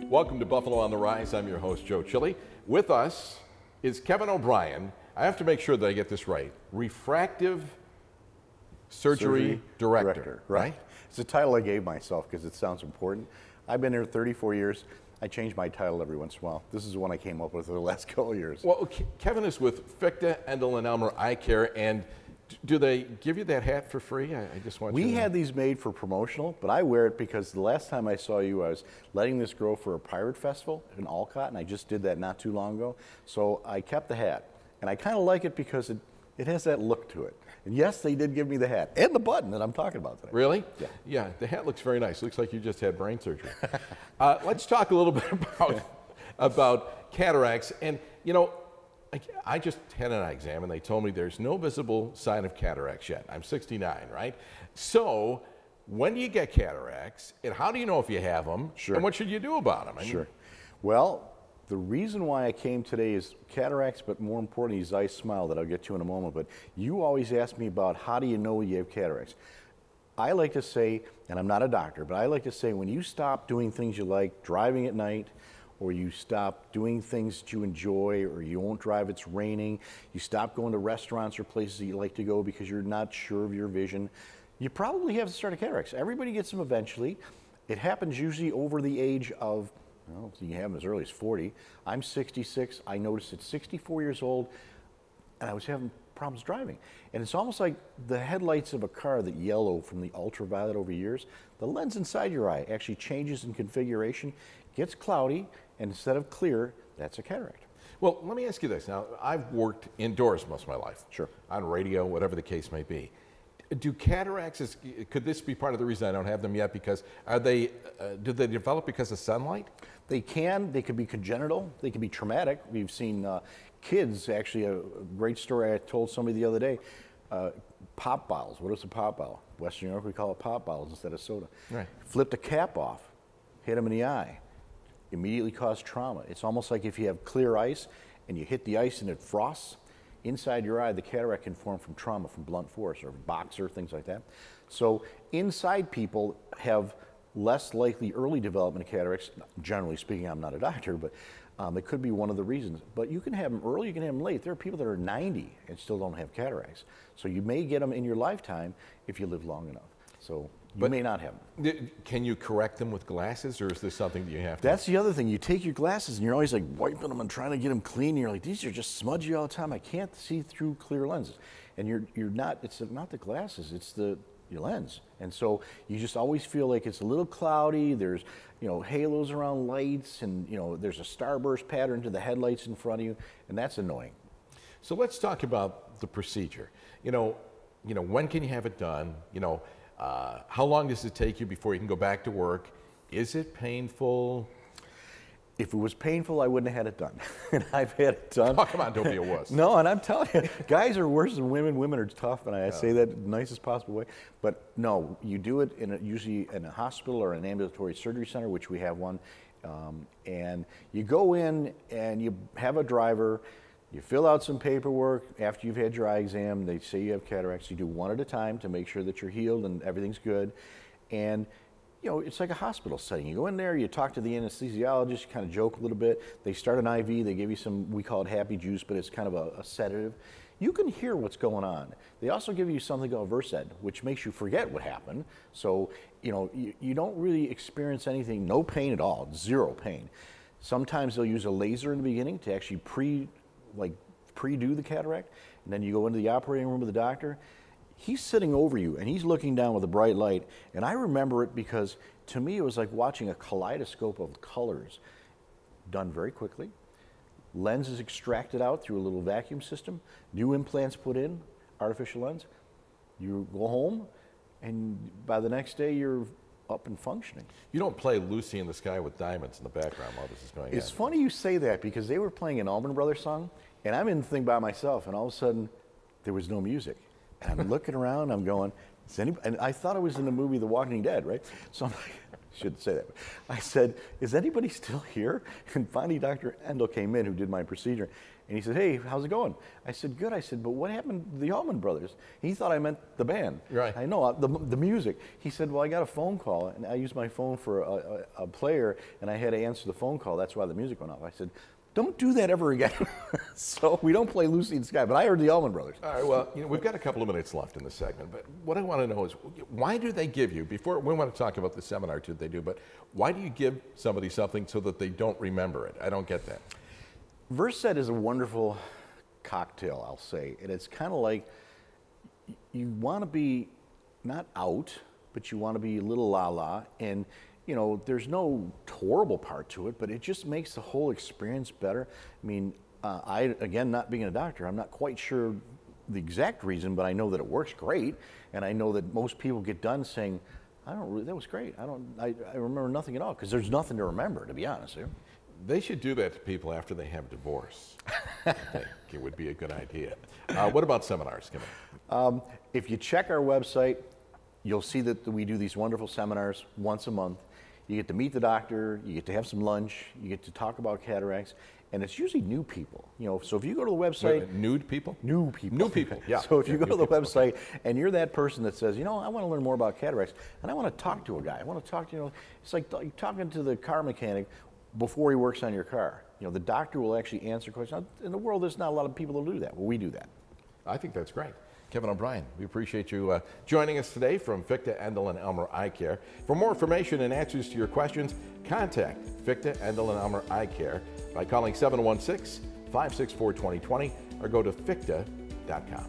Welcome to Buffalo on the Rise. I'm your host, Joe Chili. With us is Kevin O'Brien. I have to make sure that I get this right. Refractive Surgery Director, right? It's a title I gave myself because it sounds important. I've been here 34 years. I change my title every once in a while. This is the one I came up with for the last couple of years. Well, Kevin is with Fichte, Endel, and Elmer Eye Care, and do they give you that hat for free? I just want you to know. We had these made for promotional, but I wear it because the last time I saw you, I was letting this grow for a pirate festival in Alcott, and I just did that not too long ago. So I kept the hat, and I kind of like it because it has that look to it. And yes, they did give me the hat and the button that I'm talking about today. Really? Yeah. Yeah, the hat looks very nice. Looks like you just had brain surgery. Let's talk a little bit about cataracts. And, you know, I just had an eye exam, and they told me there's no visible sign of cataracts yet. I'm 69, right? So when do you get cataracts, and how do you know if you have them? Sure. And what should you do about them? Sure. Well, the reason why I came today is cataracts, but more importantly is Ice Smile that I'll get to in a moment. But you always ask me about how do you know you have cataracts. I like to say, and I'm not a doctor, but I like to say when you stop doing things you like, driving at night, or you stop doing things that you enjoy, or you won't drive, it's raining, you stop going to restaurants or places that you like to go because you're not sure of your vision, you probably have the start of cataracts. Everybody gets them eventually. It happens usually over the age of, well, you can have them as early as 40. I'm 66. I noticed at 64 years old, and I was having problems driving. And it's almost like the headlights of a car that yellow from the ultraviolet over years. The lens inside your eye actually changes in configuration, gets cloudy, and instead of clear, that's a cataract. Well, let me ask you this. Now, I've worked indoors most of my life. Sure. On radio, whatever the case may be. Do cataracts, could this be part of the reason I don't have them yet? Because do they develop because of sunlight? They could be congenital, they can be traumatic. We've seen kids, actually, a great story I told somebody the other day, pop bottles. What is a pop bottle? Western Europe, we call it pop bottles instead of soda. Right. Flipped a cap off, hit them in the eye, immediately caused trauma. It's almost like if you have clear ice and you hit the ice and it frosts, inside your eye, the cataract can form from trauma, from blunt force or boxer, things like that. So inside people have less likely early development of cataracts. Generally speaking, I'm not a doctor, but it could be one of the reasons. But you can have them early, you can have them late. There are people that are 90 and still don't have cataracts. So you may get them in your lifetime if you live long enough. So you may not have them. Can you correct them with glasses, or is this something that you have to? That's the other thing. You take your glasses and you're always like wiping them and trying to get them clean. And you're like, these are just smudgy all the time. I can't see through clear lenses. And you're not. It's not the glasses. It's your lens. And so you just always feel like it's a little cloudy. There's halos around lights, and there's a starburst pattern to the headlights in front of you, and that's annoying. So let's talk about the procedure. When can you have it done? How long does it take you before you can go back to work? Is it painful? If it was painful, I wouldn't have had it done. And I've had it done. Oh, come on, don't be a wuss. No, and I'm telling you, guys are worse than women. Women are tough, and I say that in the nicest possible way. But no, you do it usually in a hospital or an ambulatory surgery center, which we have one. And you go in and you have a driver. You fill out some paperwork after you've had your eye exam. They say you have cataracts. You do one at a time to make sure that you're healed and everything's good. And it's like a hospital setting. You go in there, you talk to the anesthesiologist, you kind of joke a little bit. They start an IV, they give you some, we call it happy juice, but it's kind of a sedative. You can hear what's going on. They also give you something called Versed, which makes you forget what happened. So, you don't really experience anything, no pain at all, zero pain. Sometimes they'll use a laser in the beginning to actually pre-do the cataract, and then you go into the operating room with the doctor. He's sitting over you, and he's looking down with a bright light, and I remember it because, to me, it was like watching a kaleidoscope of colors done very quickly. Lenses extracted out through a little vacuum system, new implants put in, artificial lens. You go home, and by the next day, you're up and functioning. You don't play Lucy in the Sky with Diamonds in the background while this is going on. It's funny you say that because they were playing an Allman Brothers song, and I'm in the thing by myself, and all of a sudden, there was no music. And I'm looking around, I'm going, and I thought I was in the movie The Walking Dead, right? So I'm like, shouldn't say that. I said, is anybody still here? And finally, Dr. Endel came in, who did my procedure, and he said, hey, how's it going? I said, good. I said, but what happened to the Allman Brothers? He thought I meant the band. Right. I know, the music. He said, well, I got a phone call, and I used my phone for a player, and I had to answer the phone call. That's why the music went off. I said, don't do that ever again. So we don't play Lucy in the Sky, but I heard the Allman Brothers. All right, well, we've got a couple of minutes left in this segment, but what I want to know is, why do they give you, before we want to talk about the seminar too, they do, but why do you give somebody something so that they don't remember it? I don't get that. Versed is a wonderful cocktail, I'll say, and it's kind of like you want to be not out, but you want to be a little la-la, and there's no horrible part to it, but it just makes the whole experience better. I mean, again, not being a doctor, I'm not quite sure the exact reason, but I know that it works great, and I know that most people get done saying, that was great. I remember nothing at all, because there's nothing to remember, to be honest. They should do that to people after they have divorce. I think it would be a good idea. What about seminars, Kevin? If you check our website, you'll see that we do these wonderful seminars once a month. You get to meet the doctor, you get to have some lunch, you get to talk about cataracts, and it's usually new people. So if you go to the website... Nude people? New people. New people, yeah. So if you go to the website and you're that person that says, I want to learn more about cataracts, and I want to talk to a guy. I want to talk to, it's like talking to the car mechanic before he works on your car. The doctor will actually answer questions. In the world, there's not a lot of people that do that. Well, we do that. I think that's great. Kevin O'Brien, we appreciate you joining us today from Fichte, Endel, and Elmer Eye Care. For more information and answers to your questions, contact Fichte, Endel, and Elmer Eye Care by calling 716-564-2020 or go to fichte.com.